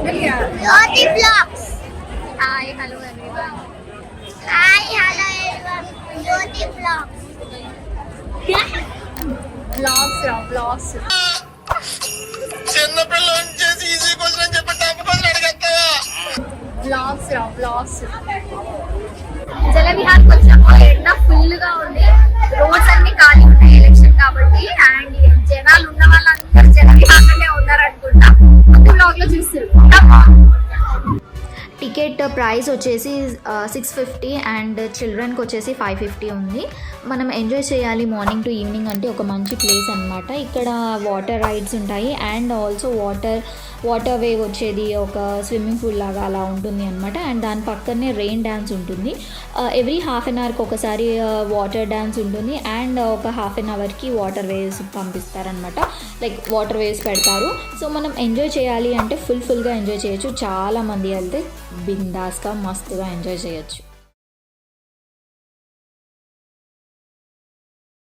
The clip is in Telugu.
Jyoti Vlogs. Hi, hello everyone. Hi, hello everyone. Jyoti Vlogs. Vlogs. Vlogs. జలవిహార్కి వచ్చినప్పుడు ఎండ ఫుల్ గా ఉంది. రోడ్స్ అన్ని ఖాళీ ఉన్నాయి ఎలక్షన్ కాబట్టి. అండ్ జనాలు ఉన్న వాళ్ళందరూ జలవిహార్లోనే ఉన్నారు అనుకుంటా. బ్లాగ్ లో చూస్తారు. టికెట్ ప్రైస్ వచ్చేసి 650 అండ్ చిల్డ్రన్కి వచ్చేసి 550 ఉంది. మనం ఎంజాయ్ చేయాలి మార్నింగ్ టు ఈవినింగ్ అంటే ఒక మంచి ప్లేస్ అనమాట. ఇక్కడ వాటర్ రైడ్స్ ఉంటాయి అండ్ ఆల్సో వాటర్ వేవ్ వచ్చేది ఒక స్విమ్మింగ్ పూల్ లాగా అలా ఉంటుంది అనమాట. అండ్ దాని పక్కనే రెయిన్ డ్యాన్స్ ఉంటుంది. ఎవ్రీ హాఫ్ అన్ అవర్కి ఒకసారి వాటర్ డ్యాన్స్ ఉంటుంది అండ్ ఒక హాఫ్ అన్ అవర్కి వాటర్ వేవ్స్ పంపిస్తారనమాట. లైక్ వాటర్ వేవ్స్ పెడతారు. సో మనం ఎంజాయ్ చేయాలి అంటే ఫుల్గా ఎంజాయ్ చేయొచ్చు. చాలామంది వెళ్తే బిందాస్గా మస్తుగా ఎంజాయ్ చేయొచ్చు.